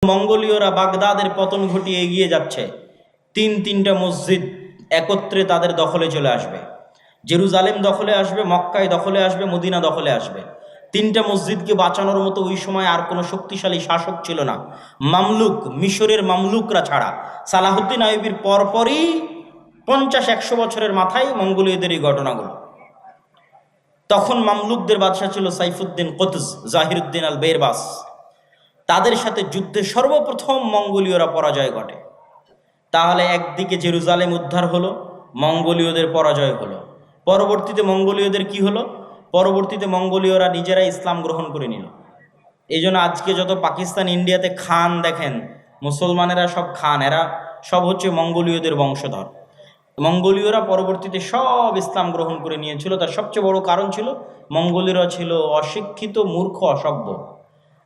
মঙ্গোলীয়রা বাগদাদের পতন ঘটিয়ে এগিয়ে যাচ্ছে। তিনটা মসজিদ একত্রে তাদের দখলে চলে আসবে। জেরুজালেম দখলে আসবে, মক্কায় দখলে আসবে, মদিনা দখলে আসবে। তিনটা মসজিদকে বাঁচানোর মতো ওই সময় আর কোনো শক্তিশালী শাসক ছিল না, মামলুক, মিশরের মামলুকরা ছাড়া। সালাহুদ্দিন আইয়ুবীর পরপরই 50-100 বছরের মাথায় মঙ্গোলীয়দের এই ঘটনাগুলো। তখন মামলুকদের বাদশাহ ছিল সাইফুদ্দিন কুতুজ, জাহিরুদ্দিন আল বেরবাস। তাদের সাথে যুদ্ধে সর্বপ্রথম মঙ্গোলীয়রা পরাজয় ঘটে। তাহলে একদিকে জেরুজালেম উদ্ধার হলো, মঙ্গোলীয়দের পরাজয় হলো। পরবর্তীতে মঙ্গোলীয়দের কি হলো? পরবর্তীতে মঙ্গোলীয়রা নিজেরা ইসলাম গ্রহণ করে নিল। এই জন্য আজকে যত পাকিস্তান, ইন্ডিয়াতে খান দেখেন, মুসলমানেরা সব খান, এরা সব হচ্ছে মঙ্গোলীয়দের বংশধর। মঙ্গোলীয়রা পরবর্তীতে সব ইসলাম গ্রহণ করে নিয়েছিল। তার সবচেয়ে বড় কারণ ছিল মঙ্গোলীয়রা ছিল অশিক্ষিত, মূর্খ, অসভ্য।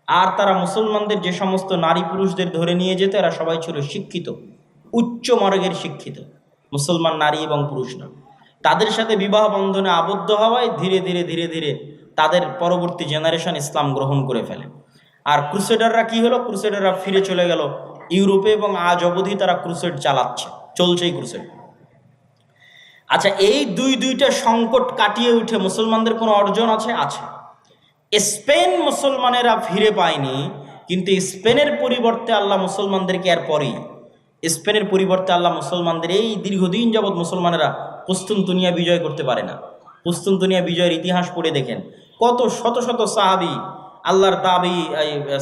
আর তারা মুসলমানদের যে সমস্ত নারী পুরুষদের ধরে নিয়ে যেত, এরা সবাই ছিল শিক্ষিত, উচ্চ মার্গের শিক্ষিত মুসলমান নারী এবং পুরুষরা। তাদের সাথে বিবাহ বন্ধনে আবদ্ধ হওয়ায় ধীরে ধীরে ধীরে ধীরে তাদের পরবর্তী জেনারেশন ইসলাম গ্রহণ করে ফেলে। আর ক্রুসেডাররা কি হলো? ক্রুসেডাররা ফিরে চলে গেল ইউরোপে, এবং আজ অবধি তারা ক্রুসেড চালাচ্ছে, চলছেই ক্রুসেড। আচ্ছা, এই দুইটা সংকট কাটিয়ে উঠে মুসলমানদের কোনো অর্জন আছে? আছে। স্পেন মুসলমানেরা ফিরে পায়নি, কিন্তু স্পেনের পরিবর্তে আল্লাহ মুসলমানদেরকে এরপরেই স্পেনের পরিবর্তে আল্লাহ মুসলমানদের এই দীর্ঘদিন যাবৎ মুসলমানেরা কুস্তুনতুনিয়া বিজয় করতে পারে না। কুস্তুনতুনিয়া বিজয়ের ইতিহাস পড়ে দেখেন, কত শত শত সাহাবি, আল্লাহর তাবি,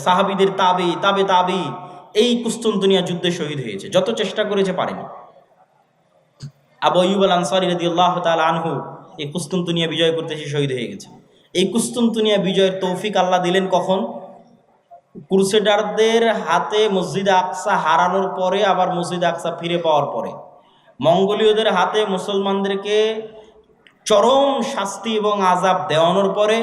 সাহাবিদের তাবি এই কুস্তুনতুনিয়া যুদ্ধে শহীদ হয়েছে। যত চেষ্টা করেছে পারেনি। আবু আইয়ুব আল আনসারী রাদিয়াল্লাহু তাআলা আনহু এই কুস্তুনতুনিয়া বিজয় করতে এসে শহীদ হয়ে গেছে। এই কুস্তুনতুনিয়া বিজয়ের তৌফিক আল্লাহ দিলেন কখন? ক্রুসেডারদের হাতে মসজিদে আকসা হারানোর পরে, আবার মসজিদে আকসা ফিরে পাওয়ার পরে। মঙ্গোলীয়দের হাতে মুসলমানদেরকে চরম শাস্তি এবং আযাব দেওয়ানোর পরে,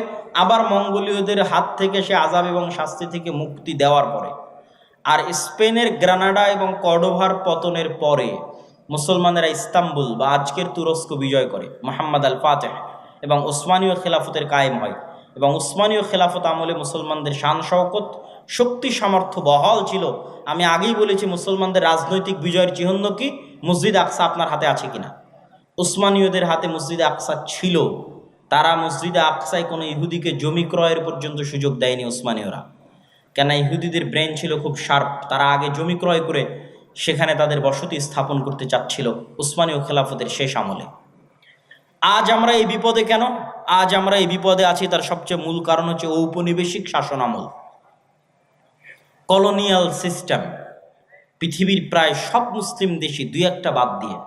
আবার মঙ্গোলীয়দের হাত থেকে সে আযাব এবং শাস্তি থেকে মুক্তি দেওয়ার পরে। আর স্পেনের গ্রানাডা এবং কর্ডোভার পতনের পরে মুসলমানেরা ইস্তাম্বুল বা আজকের তুরস্ক বিজয় করে, মুহাম্মদ আল ফাতেহ, এবং উসমানীয় খেলাফতের কায়েম হয়। এবং উসমানীয় খেলাফত আমলে মুসলমানদের শান শওকত, শক্তি, সামর্থ্য বহাল ছিল। আমি আগেই বলেছি, মুসলমানদের রাজনৈতিক বিজয়ের চিহ্ন কি? মসজিদ আকসা আপনার হাতে আছে কিনা? উসমানীয়দের হাতে মসজিদে আকসা ছিল। তারা মসজিদে আকসায় কোনো ইহুদিকে জমি ক্রয়ের পর্যন্ত সুযোগ দেয়নি উসমানীয়রা। কেন? ইহুদিদের ব্রেন ছিল খুব শার্প। তারা আগে জমি ক্রয় করে সেখানে তাদের বসতি স্থাপন করতে চাচ্ছিল উসমানীয় খেলাফতের শেষ আমলে। আজ আমরা এই বিপদে কেন? আজ আমরা এই বিপদে আছি, তার সবচেয়ে মূল কারণ হচ্ছে ঔপনিবেশিক শাসন আমল, কলোনিয়াল সিস্টেম। পৃথিবীর প্রায় সব মুসলিম দেশই, দুই একটা বাদ দিয়ে,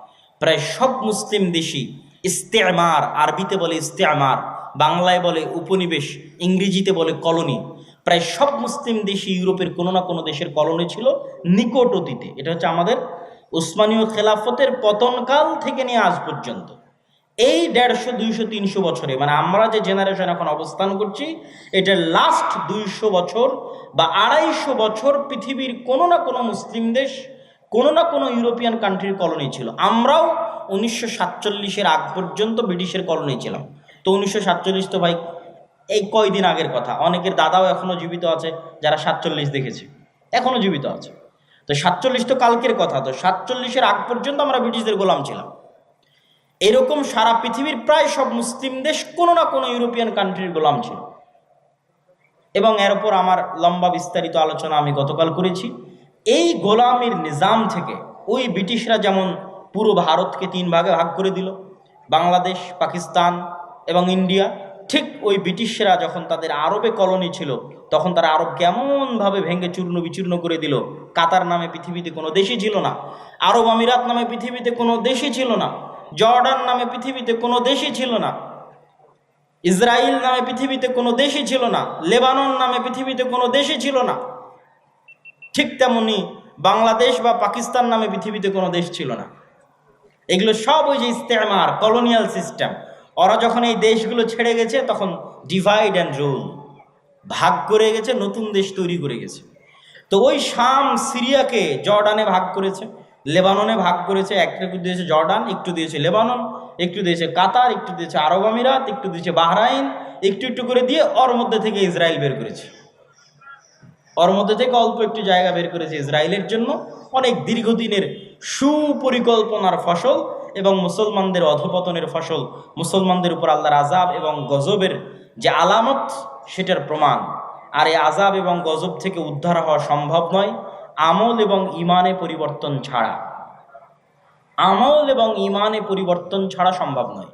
প্রায় সব মুসলিম দেশই ইস্তেমার, আরবিতে বলে ইস্তেমার, বাংলায় বলে উপনিবেশ, ইংরেজিতে বলে কলোনি। প্রায় সব মুসলিম দেশই ইউরোপের কোনো না কোনো দেশের কলোনি ছিল নিকট অতীতে। এটা হচ্ছে আমাদের উসমানীয় খেলাফতের পতনকাল থেকে নিয়ে আজ পর্যন্ত এই 150, 200, 300 বছরে, মানে আমরা যে জেনারেশন এখন অবস্থান করছি, এটা লাস্ট 200 বছর বা 250 বছর পৃথিবীর কোনো না কোনো মুসলিম দেশ, কোনো না কোনো ইউরোপিয়ান কান্ট্রির কলোনি ছিল। আমরাও 1947-এর আগ পর্যন্ত ব্রিটিশের কলোনি ছিলাম। তো 1947 তো ভাই এই কয়দিন আগের কথা। অনেকের দাদাও এখনও জীবিত আছে যারা 47 দেখেছে, এখনও জীবিত আছে। তো 47 তো কালকের কথা। তো 47-এর আগ পর্যন্ত আমরা ব্রিটিশদের গোলাম ছিলাম। এরকম সারা পৃথিবীর প্রায় সব মুসলিম দেশ কোনো না কোনো ইউরোপিয়ান কান্ট্রির গোলাম ছিল। এবং এর উপর আমার লম্বা বিস্তারিত আলোচনা আমি গতকাল করেছি। এই গোলামির নিজাম থেকে ওই ব্রিটিশরা যেমন পুরো ভারতকে 3 ভাগে ভাগ করে দিল, বাংলাদেশ, পাকিস্তান এবং ইন্ডিয়া, ঠিক ওই ব্রিটিশরা যখন তাদের আরবে কলোনি ছিল, তখন তারা আরবকে এমনভাবে ভেঙে চূর্ণ বিচূর্ণ করে দিল। কাতার নামে পৃথিবীতে কোনো দেশই ছিল না, আরব আমিরাত নামে পৃথিবীতে কোনো দেশই ছিল না, জর্ডান নামে পৃথিবীতে কোনো দেশই ছিল না, ইসরায়েল নামে পৃথিবীতে কোনো দেশই ছিল না, লেবানন নামে পৃথিবীতে কোনো দেশই ছিল না। ঠিক তেমনি বাংলাদেশ বা পাকিস্তান নামে পৃথিবীতে কোনো দেশ ছিল না। এগুলো সব ওই যে ইস্তেমার, কলোনিয়াল সিস্টেম। ওরা যখন এই দেশগুলো ছেড়ে গেছে, তখন ডিভাইড অ্যান্ড রুল, ভাগ করে গেছে, নতুন দেশ তৈরি করে গেছে। তো ওই শাম, সিরিয়াকে জর্ডানে ভাগ করেছে, লেবাননে ভাগ করেছে। একটু দিয়েছে জর্ডান, একটু দিয়েছে লেবানন, একটু দিয়েছে কাতার, একটু দিয়েছে আরব আমিরাত, একটু দিয়েছে বাহরাইন, একটু একটু করে দিয়ে ওর মধ্যে থেকে ইসরায়েল বের করেছে। ওর মধ্যে থেকে অল্প একটু জায়গা বের করেছে ইসরায়েলের জন্য, অনেক দীর্ঘদিনের সুপরিকল্পনার ফসল এবং মুসলমানদের অধপতনের ফসল, মুসলমানদের উপর আল্লাহর আযাব এবং গজবের যে আলামত সেটার প্রমাণ। আর এই আযাব এবং গজব থেকে উদ্ধার হওয়া সম্ভব নয় আমল এবং ইমানে পরিবর্তন ছাড়া। আমল এবং ইমানে পরিবর্তন ছাড়া সম্ভব নয়।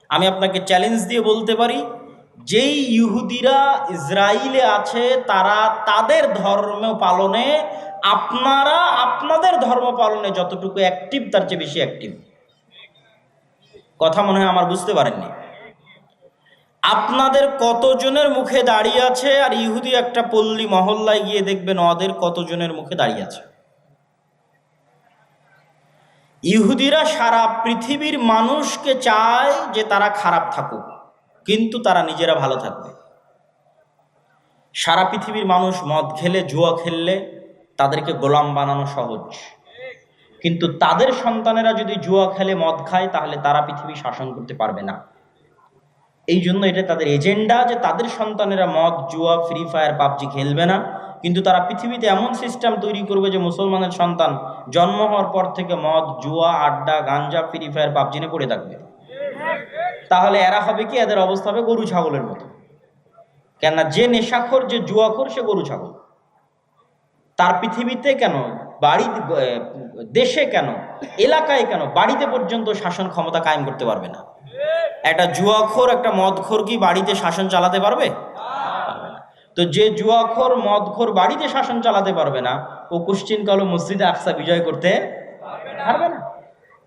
আমি আপনাকে চ্যালেঞ্জ দিয়ে বলতে পারি, যেই ইহুদিরা ইসরায়েলে আছে তারা তাদের ধর্ম পালনে, আপনারা আপনাদের ধর্ম পালনে যতটুকু অ্যাক্টিভ তার চেয়ে বেশি অ্যাক্টিভ। কথা মনে হয় আমার বুঝতে পারেননি। আপনাদের কতজনের মুখে দাঁড়িয়ে আছে, আর ইহুদি একটা পল্লী মহল্লায় গিয়ে দেখবেন ওদের কতজনের মুখে দাঁড়িয়ে আছে। ইহুদিরা সারা পৃথিবীর মানুষকে চায় যে তারা খারাপ থাকুক, কিন্তু তারা নিজেরা ভালো থাকবে। সারা পৃথিবীর মানুষ মদ খেলে, জুয়া খেললে তাদেরকে গোলাম বানানো সহজ, কিন্তু তাদের সন্তানেরা যদি জুয়া খেলে, মদ খায়, তাহলে তারা পৃথিবী শাসন করতে পারবে না। এই জন্য এটা তাদের এজেন্ডা যে তাদের সন্তানেরা মদ, জুয়া, ফ্রি ফায়ার, পাবজি খেলবে না, কিন্তু তারা পৃথিবীতে এমন সিস্টেম তৈরি করবে যে মুসলমানের সন্তান জন্ম হওয়ার পর থেকে মদ, জুয়া, আড্ডা, গাঞ্জা, ফ্রি ফায়ার, পাবজি নিয়ে পড়ে থাকবে। তাহলে এরা হবে কি, এদের অবস্থা হবে গরু ছাগলের মতো। কেননা যে নেশাখোর, যে জুয়াখোর, সে গরু ছাগল। তার পৃথিবীতে কেন, বাড়ি, দেশে কেন, এলাকায় কেন, বাড়িতে পর্যন্ত শাসন ক্ষমতা কায়েম করতে পারবে না। একটা জুয়াখোর, একটা মদখোর কি বাড়িতে শাসন চালাতে পারবে? পারবে না। তো যে জুয়াখোর, মদখোর বাড়িতে শাসন চালাতে পারবে না, ও কুশ্চিনকালে মসজিদে আকসা বিজয় করতে পারবে না।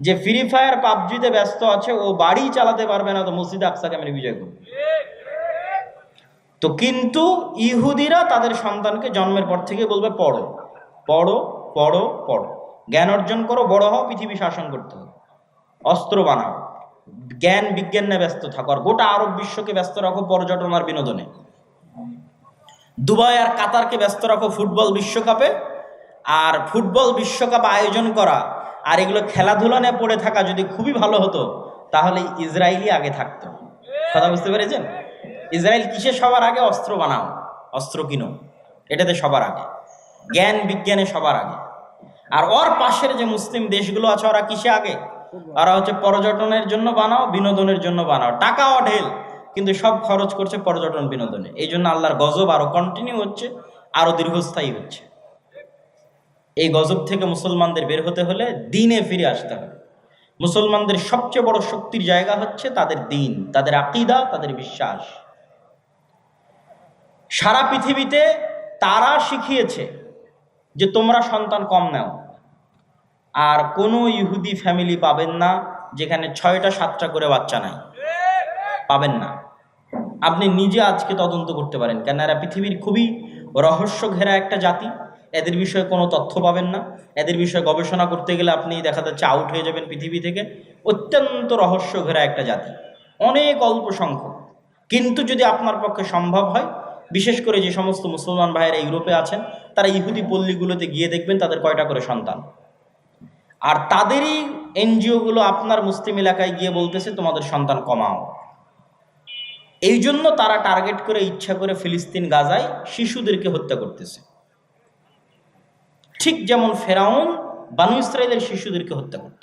যে ফ্রি ফায়ার, পাবজিতে ব্যস্ত আছে, ও বাড়ি চালাতে পারবে না, তো মসজিদে আকসা কেমন বিজয় করবে? তো কিন্তু ইহুদিরা তাদের সন্তানকে জন্মের পর থেকে বলবে পড়ো পড়ো পড়ো পড়ো, জ্ঞান অর্জন করো, বড় হও, পৃথিবী শাসন করতে হবে, অস্ত্র বানাও, জ্ঞান বিজ্ঞান নিয়ে ব্যস্ত থাকো, আর গোটা আরব বিশ্বকে ব্যস্ত রাখো পর্যটন আর বিনোদনে, দুবাই আর কাতারকে ব্যস্ত রাখো ফুটবল বিশ্বকাপে, আর ফুটবল বিশ্বকাপ আয়োজন করা আর এগুলো খেলাধুলা নিয়ে পড়ে থাকা যদি খুবই ভালো হতো, তাহলে ইসরায়েলই আগে থাকতো। কথা বুঝতে পেরেছেন? ইসরায়েল কিসে সবার আগে? অস্ত্র বানাও, অস্ত্র কিনো, এটাতে সবার আগে, জ্ঞান বিজ্ঞানে সবার আগে। আর ওর পাশের যে মুসলিম দেশগুলো আছে, ওরা কিসে আগে? ওরা হচ্ছে পর্যটনের জন্য বানাও, বিনোদনের জন্য বানাও, টাকাও ঢেল, কিন্তু সব খরচ করছে পর্যটন বিনোদনে। এই জন্য আল্লাহর গজব আরো কন্টিনিউ হচ্ছে, আরো দীর্ঘস্থায়ী হচ্ছে। এই গজব থেকে মুসলমানদের বের হতে হলে দ্বীনে ফিরে আসতে হবে। মুসলমানদের সবচেয়ে বড় শক্তির জায়গা হচ্ছে তাদের দ্বীন, তাদের আকীদা, তাদের বিশ্বাস। সারা পৃথিবীতে তারা শিখিয়েছে যে তোমরা সন্তান কম নাও, আর কোনো ইহুদি ফ্যামিলি পাবেন না যেখানে 6টা 7টা করে বাচ্চা নাই, পাবেন না। আপনি নিজে আজকে তদন্ত করতে পারেন, কেন এরা পৃথিবীর খুবই রহস্য ঘেরা একটা জাতি। এদের বিষয়ে কোনো তথ্য পাবেন না, এদের বিষয়ে গবেষণা করতে গেলে আপনি দেখা যাচ্ছে আউট হয়ে যাবেন পৃথিবী থেকে। অত্যন্ত রহস্য ঘেরা একটা জাতি, অনেক অল্প সংখ্যক। কিন্তু যদি আপনার পক্ষে সম্ভব হয়, বিশেষ করে যে সমস্ত মুসলমান ভাইয়েরা ইউরোপে আছেন, তারা ইহুদি পল্লীগুলোতে গিয়ে দেখবেন তাদের কয়টা করে সন্তান, আর তাদেরই এনজিওগুলো আপনার মুসলিম এলাকায় গিয়ে বলতেছে তোমাদের সন্তান কমাও। এই জন্য তারা টার্গেট করে, ইচ্ছা করে ফিলিস্তিন, গাজায় শিশুদেরকে হত্যা করতেছে। ঠিক যেমন ফেরাউন বানু ইসরায়েলের শিশুদেরকে হত্যা করত।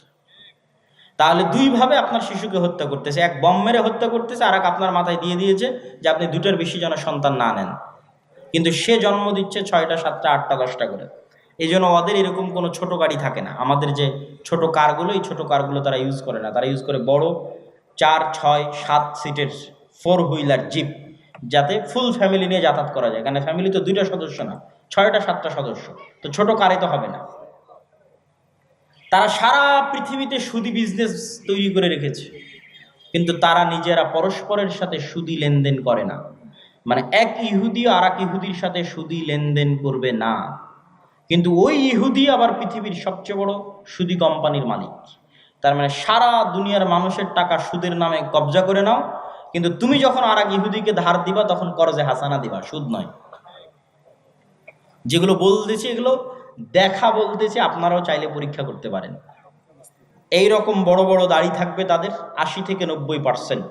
তাহলে দুইভাবে আপনার শিশুকে হত্যা করতেছে, এক বম মেরে হত্যা করতেছে, আর এক আপনার মাথায় দিয়ে দিয়েছে যে আপনি 2টার বেশি যেন সন্তান না নেন। কিন্তু সে জন্ম দিচ্ছে 6টা 7টা 8টা 10টা করে। এই জন্য ওদের এরকম কোনো ছোট গাড়ি থাকে না। আমাদের যে ছোট কারগুলো, এই ছোট কারগুলো তারা ইউজ করে না, তারা ইউজ করে বড় 4, 6, 7 সিটের 4 হুইলার জিপ, যাতে ফুল ফ্যামিলি নিয়ে যাতায়াত করা যায়। কারণ ফ্যামিলি তো 2টা সদস্য না, 6টা 7টা সদস্য, তো ছোট কারে তো হবে না। তারা সারা পৃথিবীতে সুদি বিজনেস তৈরি করে রেখেছে, কিন্তু তারা নিজেরা পরস্পরের সাথে সুদি লেনদেন করে না। মানে এক ইহুদি আর এক ইহুদির সাথে সুদি লেনদেন করবে না, কিন্তু ওই ইহুদি আবার পৃথিবীর সবচেয়ে বড় সুদি কোম্পানির মালিক। তার মানে সারা দুনিয়ার মানুষের টাকা সুদের নামে কবজা করে নাও, কিন্তু তুমি যখন আর এক ইহুদিকে ধার দিবা তখন করজে হাসানা দিবা, সুদ নয়। যেগুলো বলতেছি এগুলো দেখা বলতেছি, আপনারাও চাইলে পরীক্ষা করতে পারেন। এই রকম বড় বড় দাড়ি থাকবে তাদের, 80 থেকে 90%।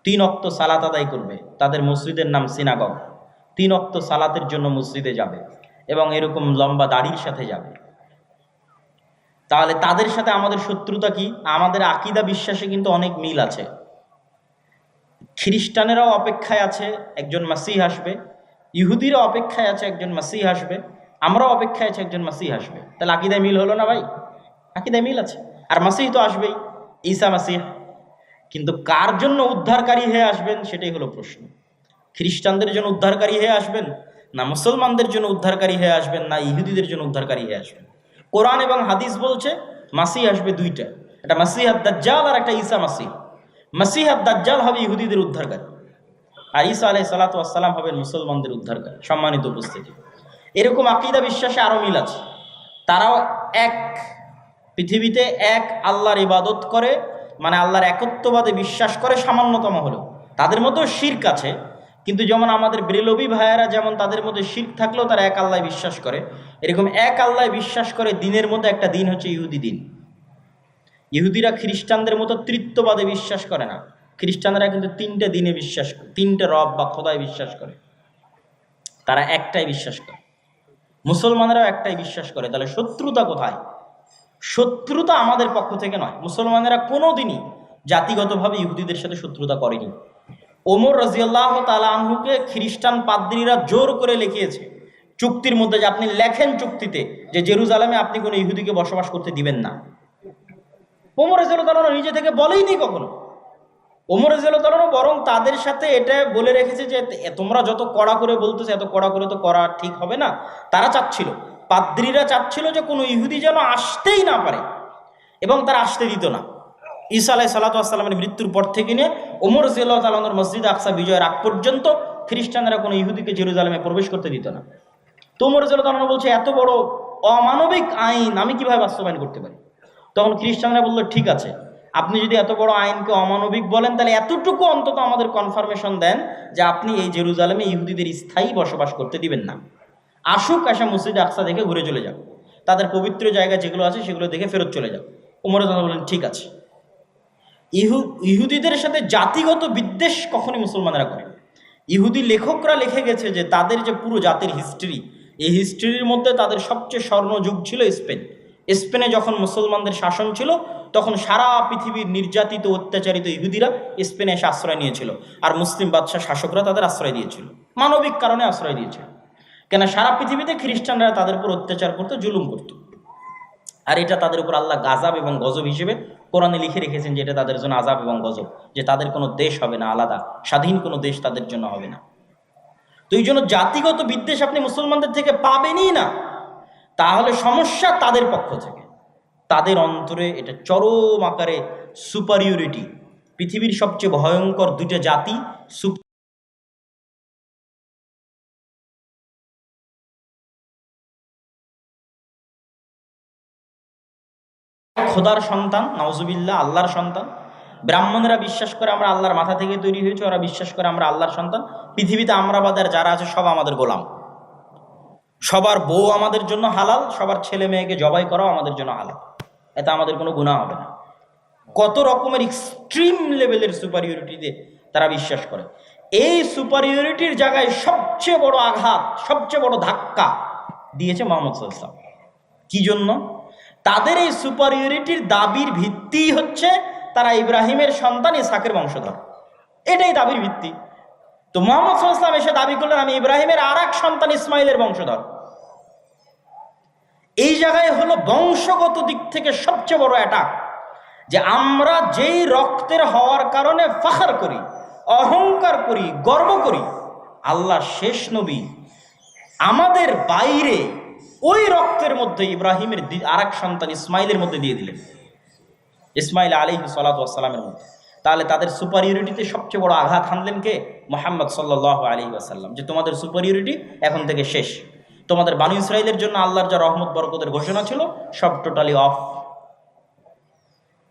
3 ওয়াক্ত সালাত আদায় করবে, তাদের মসজিদের নাম সিনাগগ। 3 ওয়াক্ত সালাতের জন্য মসজিদে যাবে, এবং এরকম লম্বা দাড়ির সাথে যাবে। তাহলে তাদের সাথে আমাদের শত্রুতা কি? আমাদের আকীদা বিশ্বাসে কিন্তু অনেক মিল আছে। খ্রিস্টানেরাও অপেক্ষায় আছে একজন মাসিহ আসবে, ইহুদিরা অপেক্ষায় আছে একজন মাসিহ আসবে, আমরাও অপেক্ষায় আছে একজন মাসিহ আসবে। তাহলে আকীদায় মিল হলো না ভাই? আকীদায় মিল আছে। আর মাসিহ তো আসবেই, ঈসা মাসিহ। কিন্তু কার জন্য উদ্ধারকারী হয়ে আসবেন সেটাই হলো প্রশ্ন। খ্রিস্টানদের জন্য উদ্ধারকারী হয়ে আসবেন, না মুসলমানদের জন্য উদ্ধারকারী হয়ে আসবেন, না ইহুদিদের জন্য উদ্ধারকারী হয়ে আসবেন? কোরআন এবং হাদিস বলছে মাসিহ আসবে দুইটা, একটা মাসিহ আদ-দাজ্জাল আর একটা ঈসা মাসিহ। মাসিহ আদ-দাজ্জাল হবে ইহুদিদের উদ্ধারকারী, আর ঈসা আলাইহিস সালাতু ওয়াস সালাম হবেন মুসলমানদের উদ্ধারকারী। সম্মানিত উপস্থিতি, এরকম আকীদা বিশ্বাসে আরো মিল আছে। তারাও এক, পৃথিবীতে এক আল্লাহর ইবাদত করে, মানে আল্লাহর একত্ববাদে বিশ্বাস করে সামান্যতম হলেও। তাদের মধ্যেও শিরক আছে, কিন্তু যেমন আমাদের বেরেলভী ভাইয়েরা যেমন তাদের মধ্যে শিরক থাকলেও তারা এক আল্লাহ বিশ্বাস করে, এরকম এক আল্লাহ বিশ্বাস করে। দিনের মধ্যে একটা দিন হচ্ছে ইহুদি দিন। ইহুদিরা খ্রিস্টানদের মতো তৃত্ববাদে বিশ্বাস করে না। খ্রিস্টানরা কিন্তু তিনটে দিনে বিশ্বাস করে, তিনটে রব বা খোদায় বিশ্বাস করে, তারা একটাই বিশ্বাস করে। মুসলমানেরাও একটাই বিশ্বাস করে। তাহলে শত্রুতা কোথায়? শত্রুতা আমাদের পক্ষ থেকে নয়। মুসলমানেরা কোনোদিনই জাতিগতভাবে ইহুদিদের সাথে শত্রুতা করেনি। ওমর রাদিয়াল্লাহু তাআলা আনহুকে খ্রিস্টান পাদ্রীরা জোর করে লিখিয়েছে চুক্তির মধ্যে, যে আপনি লেখেন চুক্তিতে যে জেরুজালেমে আপনি কোনো ইহুদিকে বসবাস করতে দিবেন না। ওমর রাদিয়াল্লাহু তাআলা নিজে থেকে বলেইনি কখনো। ওমর রাদিয়াল্লাহু তাআলা বরং তাদের সাথে এটা বলে রেখেছে যে তোমরা যত কড়া করে বলতেছো, এত কড়া করে তো করা ঠিক হবে না। তারা চাচ্ছিল, পাদ্রীরা চাচ্ছিল যে কোনো ইহুদি যেন আসতেই না পারে, এবং তারা আসতে দিত না। ঈসা আলাইহিস সালাতু ওয়াস সালামের মৃত্যুর পর থেকে নিয়ে ওমর রাদিয়াল্লাহু তাআলা আনহুর মসজিদ আকসা বিজয়ের আগ পর্যন্ত খ্রিস্টানরা কোনো ইহুদিকে জেরুজালেমে প্রবেশ করতে দিত না। তো ওমর রাদিয়াল্লাহু তাআলা বলছে, এত বড় অমানবিক আইন আমি কিভাবে বাস্তবায়ন করতে পারি? তখন খ্রিস্টানরা বললো, ঠিক আছে, আপনি যদি এত বড় আইনকে অমানবিক বলেন, তাহলে এতটুকু অন্তত আমাদের কনফার্মেশন দেন যে আপনি এই জেরুজালেমে ইহুদিদের স্থায়ী বসবাস করতে দিবেন না। আসুক, আসা মসজিদ আকসা দেখে ঘুরে চলে যাও, তাদের পবিত্র জায়গা যেগুলো আছে সেগুলো দেখে ফেরত চলে যাও। ওমর রাদিয়াল্লাহু তাআলা বললেন, ঠিক আছে। ইহুদিদের সাথে জাতিগত বিদ্বেষ কখনই মুসলমানেরা করে। ইহুদি লেখকরা লিখে গেছে যে তাদের যে পুরো জাতির হিস্ট্রি, এই হিস্ট্রির মধ্যে তাদের সবচেয়ে স্বর্ণযুগ ছিল স্পেন। স্পেনে যখন মুসলমানদের শাসন ছিল, তখন সারা পৃথিবীর নির্যাতিত অত্যাচারিত ইহুদিরা স্পেনে এসে আশ্রয় নিয়েছিল, আর মুসলিম বাদশাহ শাসকরা তাদের আশ্রয় দিয়েছিল, মানবিক কারণে আশ্রয় দিয়েছিল। কেন? সারা পৃথিবীতে খ্রিস্টানরা তাদের উপর অত্যাচার করতো, জুলুম করতো, আর এটা তাদের উপর আল্লাহ গাজাব এবং গজব হিসেবে কোরআনে লিখে রেখেছেন যে এটা তাদের জন্য আযাব এবং গজব, যে তাদের কোনো দেশ হবে না আলাদা, স্বাধীন কোনো দেশ তাদের জন্য হবে না। তো এই জন্য জাতিগত বিদ্বেষ আপনি মুসলমানদের থেকে পাবেনই না। তাহলে সমস্যা তাদের পক্ষ থেকে, তাদের অন্তরে এটা চরম আকারে সুপারিয়রিটি। পৃথিবীর সবচেয়ে ভয়ঙ্কর দুটো জাতি খোদার সন্তান, নাউজুবিল্লাহ, আল্লাহর সন্তান। ব্রাহ্মণেরা বিশ্বাস করে আমরা আল্লাহর মাথা থেকে তৈরি হয়েছে, ওরা বিশ্বাস করে আমরা আল্লাহর সন্তান। পৃথিবীতে আমরা বাদের যারা আছে সব আমাদের গোলাম, সবার বউ আমাদের জন্য হালাল, সবার ছেলে মেয়েকে জবাই করাও আমাদের জন্য হালাল, এতে আমাদের কোনো গুনাহ হবে না। কত রকমের এক্সট্রিম লেভেলের সুপারিয়রিটিতে তারা বিশ্বাস করে। এই সুপারিয়রিটির জায়গায় সবচেয়ে বড় আঘাত, সবচেয়ে বড় ধাক্কা দিয়েছে মুহাম্মদ সাল্লাল্লাহু আলাইহি ওয়াসাল্লাম। কি জন্য? তাদের এই সুপারিয়রিটির দাবির ভিত্তি হচ্ছে তারা ইব্রাহিমের সন্তান ইসহাকের বংশধর, এটাই দাবির ভিত্তি। তো মুহাম্মদ সাল্লাল্লাহু আলাইহি ওয়াসাল্লাম এসে দাবি করলেন আমি ইব্রাহিমের আর এক সন্তান ইসমাইলের বংশধর। এই জায়গায় হলো বংশগত দিক থেকে সবচেয়ে বড় অ্যাটাক, যে আমরা যেই রক্তের হওয়ার কারণে ফাখর করি, অহংকার করি, গর্ব করি, আল্লাহ শেষ নবী আমাদের বাইরে ওই রক্তের মধ্যে ইব্রাহিমের আর এক সন্তান ইসমাইলের মধ্যে দিয়ে দিলেন, ইসমাইল আলাইহিস সালাতু ওয়াস সালামের মধ্যে। তাহলে তাদের সুপারিয়রিটিতে সবচেয়ে বড় আঘাত হানলেন কে? মুহাম্মদ সাল্লাল্লাহু আলাইহি ওয়াসাল্লাম, যে তোমাদের সুপারিয়রিটি এখন থেকে শেষ। তোমাদের বানু ইসরাইলের জন্য আল্লাহর যা রহমত বরকতের ঘোষণা ছিল সব টোটালি অফ।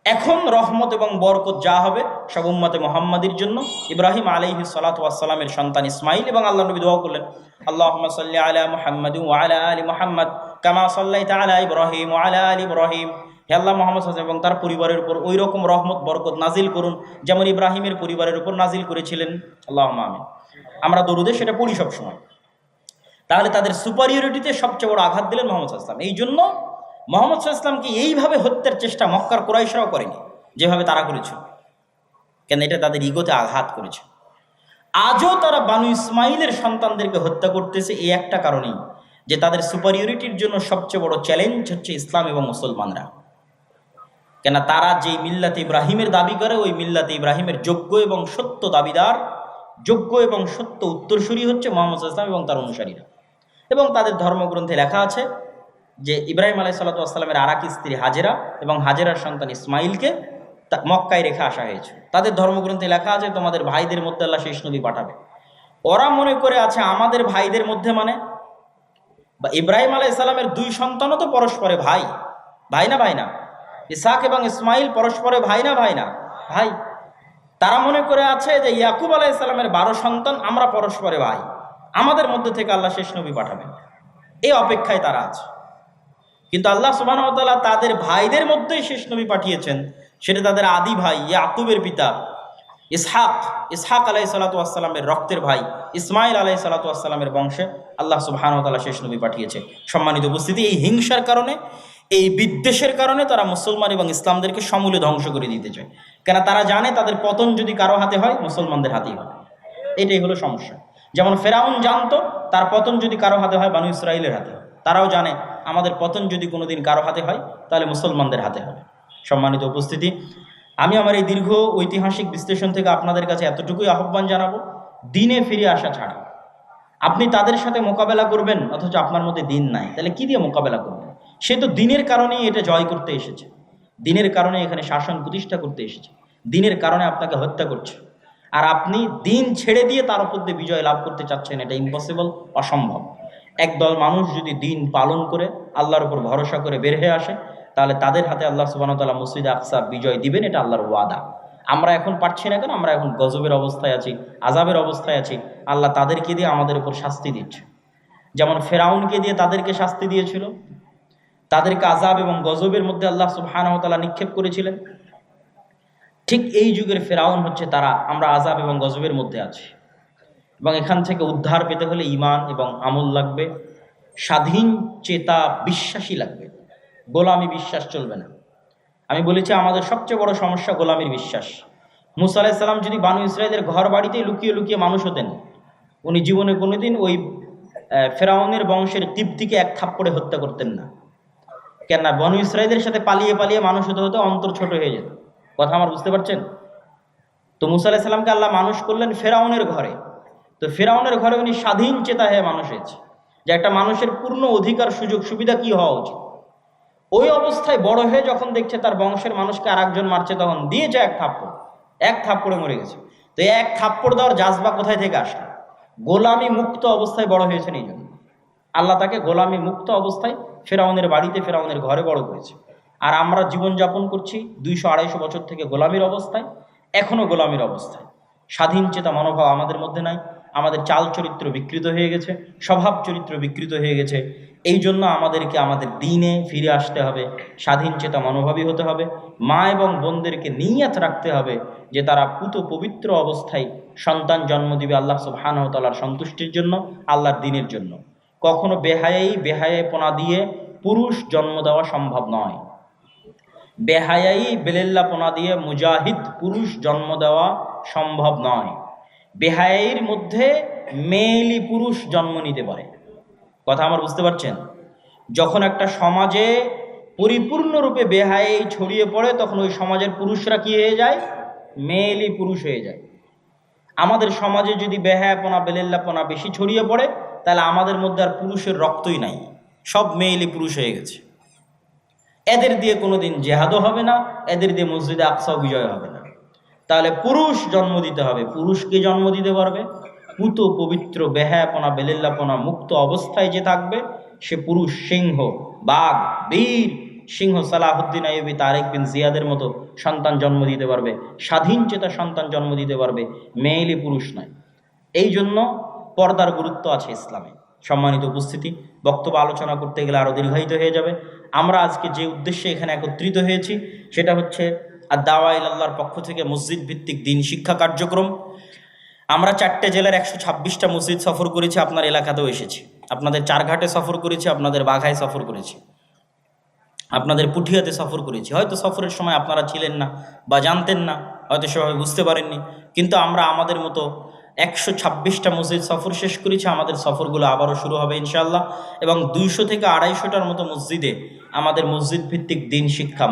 এখন রহমত এবং বরকত যা হবে সব উম্মতে মুহাম্মাদির জন্য। ইব্রাহিম আলাইহিস সালাতু ওয়াস সালামের সন্তান ইসমাইল, এবং আল্লাহ নবী দোয়া করলেন আল্লাহুম্মা সাল্লি আলা মুহাম্মাদিন ওয়া আলা আলি মুহাম্মাদ কামা সাল্লাইতা আলা ইব্রাহিম ওয়া আলা আলি ইব্রাহিম। হে আল্লাহ, মুহাম্মদ সাল্লাল্লাহু আলাইহি ওয়াসাল্লাম এবং তার পরিবারের উপর ওই রকম রহমত বরকত নাজিল করুন যেমন ইব্রাহিমের পরিবারের উপর নাজিল করেছিলেন। আল্লাহুম্মা আমিন। আমরা দরুদে সেটা পড়ি সব সময়। তাহলে তাদের সুপারিয়রিটিতে সবচেয়ে বড় আঘাত দিলেন মোহাম্মদ সাল্লাল্লাহু আলাইহি ওয়াসাল্লাম। এই জন্য মোহাম্মদ সাল্লাল্লাহু আলাইহি ওয়াসাল্লামকে এইভাবে হত্যার চেষ্টা মক্কার কুরাইশরাও করেনি যেভাবে তারা করেছে, কেন এটা তাদের ইগোতে আঘাত করেছে। আজও তারা বানু ইসমাইলের সন্তানদেরকে হত্যা করতেছে এই একটা কারণেই, যে তাদের সুপারিয়রিটির জন্য সবচেয়ে বড় চ্যালেঞ্জ হচ্ছে ইসলাম এবং মুসলমানরা। কেন তারা যেই মিল্লাতে ইব্রাহিমের দাবি করে, ওই মিল্লাতে ইব্রাহিমের যোগ্য এবং সত্য দাবিদার, যোগ্য এবং সত্য উত্তরসূরি হচ্ছে মুহাম্মদ সাল্লাল্লাহু আলাইহি ওয়াসাল্লাম এবং তার অনুসারীরা। এবং তাদের ধর্মগ্রন্থে লেখা আছে যে ইব্রাহিম আলাইহিসসালাতু ওয়াসসালামের আরেক স্ত্রী হাজেরা এবং হাজেরার সন্তান ইসমাইলকে মক্কায় রেখে আসা হয়েছে। তাদের ধর্মগ্রন্থে লেখা আছে তোমাদের ভাইদের মধ্যে আল্লাহ শেষ নবী পাঠাবে। ওরা মনে করে আছে আমাদের ভাইদের মধ্যে মানে বা ইব্রাহিম আলাইহিস সালামের দুই সন্তানও তো পরস্পরে ভাই, ভাই না ভাই না? ইসহাক এবং ইসমাইল পরস্পরে ভাই না ভাই না? ভাই। তারা মনে করে আছে যে ইয়াকুব আলাইহিস সালামের 12 সন্তান, আমরা পরস্পরে ভাই, আমাদের মধ্যে থেকে আল্লাহ শেষ নবী পাঠাবেন, এই অপেক্ষায় তারা আছে। কিন্তু আল্লাহ সুবহানাহু ওয়া তাআলা তাদের ভাইদের মধ্যেই শেষ নবী পাঠিয়েছেন, সেটা তাদের আদি ভাই ইয়াকুবের পিতা ইসহাক আলাইহিসসালাতু ওয়াসসালামের রক্তের ভাই ইসমাইল আলাইহিসসালাতু ওয়াসসালামের বংশে আল্লাহ সুবহানাহু ওয়া তাআলা শেষ নবী পাঠিয়েছে। সম্মানিত উপস্থিতি, এই হিংসার কারণে, এই বিদ্বেষের কারণে তারা মুসলমান এবং ইসলামদেরকে সমূলে ধ্বংস করে দিতে চায়। কেন তারা জানে তাদের পতন যদি কারো হাতে হয়, মুসলমানদের হাতেই হবে। এটাই হলো সমস্যা। যেমন ফেরাউন জানতো তার পতন যদি কারো হাতে হয়, বানু ইসরাইলের হাতে হয়। তারাও জানে আমাদের পতন যদি কোনোদিন কারো হাতে হয়, তাহলে মুসলমানদের হাতে হবে। সম্মানিত উপস্থিতি, আমি আমার এই দীর্ঘ ঐতিহাসিক বিশ্লেষণ থেকে আপনাদের কাছে এতটুকুই আহ্বান জানাবো, দিনে ফিরে আসা ছাড়া। আপনি তাদের সাথে মোকাবেলা করবেন অথচ আপনার মধ্যে দিন নাই, তাহলে কি দিয়ে মোকাবেলা করবেন? সে তো দিনের কারণেই এটা জয় করতে এসেছে, দিনের কারণে এখানে শাসন প্রতিষ্ঠা করতে এসেছে, দিনের কারণে আপনাকে হত্যা করছে। আর আপনি দিন ছেড়ে দিয়ে তার উপর দিয়ে বিজয় লাভ করতে চাচ্ছেন, এটা ইম্পসিবল, অসম্ভব। একদল মানুষ যদি দিন পালন করে আল্লাহর উপর ভরসা করে বের হয়ে আসে, তাহলে তাদের হাতে আল্লাহ সুবহানাহু ওয়া তাআলা মসজিদে আকসা বিজয় দিবেন, এটা আল্লাহর ওয়াদা। আমরা এখন পারছি না কেন? আমরা এখন গজবের অবস্থায় আছি, আযাবের অবস্থায় আছি। আল্লাহ তাদেরকে দিয়ে আমাদের উপর শাস্তি দিচ্ছে। যেমন ফেরাউনকে দিয়ে তাদেরকে শাস্তি দিয়েছিল, তাদেরকে আযাব এবং গজবের মধ্যে আল্লাহ সুবহানাহু ওয়া তাআলা নিক্ষেপ করেছিলেন। ঠিক এই যুগের ফেরাউন হচ্ছে তারা। আমরা আযাব এবং গজবের মধ্যে আছি, এবং এখান থেকে উদ্ধার পেতে হলে ঈমান এবং আমল লাগবে, স্বাধীন চেতা বিশ্বাসী লাগবে। গোলামি বিশ্বাস চলবে না। আমি বলেছি আমাদের সবচেয়ে বড় সমস্যা গোলামির বিশ্বাস। মুসা আলাইহিস সালাম যদি বানু ইসরাইলের ঘর বাড়িতেই লুকিয়ে লুকিয়ে মানুষ হতেন, উনি জীবনে কোনোদিন ওই ফেরাউনের বংশের কিবতীকে এক থাপ্পড়ে হত্যা করতেন না। কেননা বনু ইসরাইলের সাথে পালিয়ে পালিয়ে মানুষ হতে হতে অন্তর ছোট হয়ে যেত। কথা আমার বুঝতে পারছেন? তো মুসা আলাইহিস সালামকে আল্লাহ মানুষ করলেন ফেরাউনের ঘরে। তো ফেরাউনের ঘরে উনি স্বাধীন চেতা হয়ে মানুষ হয়েছে, যে একটা মানুষের পূর্ণ অধিকার সুযোগ সুবিধা কি হওয়া উচিত। ওই অবস্থায় বড় হয়ে যখন দেখছে তার বংশের মানুষকে আর একজন মারছে, তখন দিয়েছে এক থাপ্পড়ে মরে গেছে। তো এক থাপ্পড় দেওয়ার জাজবা কোথায় থেকে আসলো? গোলামি মুক্ত অবস্থায় বড় হয়েছেন, এই জন্য আল্লাহ তাকে গোলামি মুক্ত অবস্থায় ফেরাউনের বাড়িতে, ফেরাউনের ঘরে বড় করেছে। আর আমরা জীবনযাপন করছি 200-250 বছর থেকে গোলামির অবস্থায়, এখনো গোলামির অবস্থায়। স্বাধীন চেতা মনোভাব আমাদের মধ্যে নাই। আমাদের চাল চরিত্র বিকৃত হয়ে গেছে, স্বভাব চরিত্র বিকৃত হয়ে গেছে। এই জন্য আমাদেরকে আমাদের দিনে ফিরে আসতে হবে, স্বাধীন চেতা মনোভাবী হতে হবে। মা এবং বোনদেরকে নিয়ত রাখতে হবে যে তারা পুত পবিত্র অবস্থায় সন্তান জন্ম দিবে আল্লাহ সুবহানাহু ওয়া তাআলার সন্তুষ্টির জন্য, আল্লাহর দ্বীনের জন্য। কখনো বেহায়াইপনা দিয়ে পুরুষ জন্ম দেওয়া সম্ভব নয়। বেলেল্লাপনা দিয়ে মুজাহিদ পুরুষ জন্ম দেওয়া সম্ভব নয়। বেহায়াইর মধ্যে মেয়েলি পুরুষ জন্ম নিতে পারে। কথা আমার বুঝতে পারছেন? যখন একটা সমাজে পরিপূর্ণরূপে বেহায়াই ছড়িয়ে পড়ে, তখন ওই সমাজের পুরুষরা কি হয়ে যায়? মেয়েলি পুরুষ হয়ে যায়। আমাদের সমাজে যদি বেহায়াপনা বেলেল্লাপনা বেশি ছড়িয়ে পড়ে, তাহলে আমাদের মধ্যে আর পুরুষের রক্তই নাই, সব মেয়েলি পুরুষ হয়ে গেছে। এদের দিয়ে কোনোদিন জেহাদও হবে না, এদের দিয়ে মসজিদে আকসাও বিজয় হবে না। তাহলে পুরুষ জন্ম দিতে হবে। পুরুষকে জন্ম দিতে পারবে পুত পবিত্র বেহায়াপনা বেলেল্লাপনা মুক্ত অবস্থায় যে থাকবে, সে পুরুষ সিংহ, বাঘ, বীর সিংহ সালাহুদ্দিন আইয়ুবী, তারেক বিন জিয়াদের মতো সন্তান জন্ম দিতে পারবে, স্বাধীন চেতা সন্তান জন্ম দিতে পারবে, মেয়েলি পুরুষ নয়। এই জন্য পর্দার গুরুত্ব আছে ইসলামে। সম্মানিত উপস্থিতি, বক্তব্য আলোচনা করতে গেলে আরও দীর্ঘায়িত হয়ে যাবে। আমরা আজকে যে উদ্দেশ্যে এখানে একত্রিত হয়েছি, সেটা হচ্ছে আদ-দাওয়া ইলাল্লাহর পক্ষ থেকে মসজিদ ভিত্তিক দিন শিক্ষা কার্যক্রম। আমরা 4টে জেলার 126টা মসজিদ সফর করেছি, আপনার এলাকাতেও এসেছি। আপনাদের চারঘাটে সফর করেছি, আপনাদের বাঘায় সফর করেছি, আপনাদের পুঠিয়াতে সফর করেছি। হয়তো সফরের সময় আপনারা ছিলেন না বা জানতেন না, হয়তো সেভাবে বুঝতে পারেননি, কিন্তু আমরা আমাদের মতো 126টা মসজিদ সফর শেষ করেছি। আমাদের সফরগুলো আবারও শুরু হবে ইনশাআল্লাহ, এবং 200 থেকে 250টার মতো মসজিদে আমাদের মসজিদ ভিত্তিক দিন শিক্ষা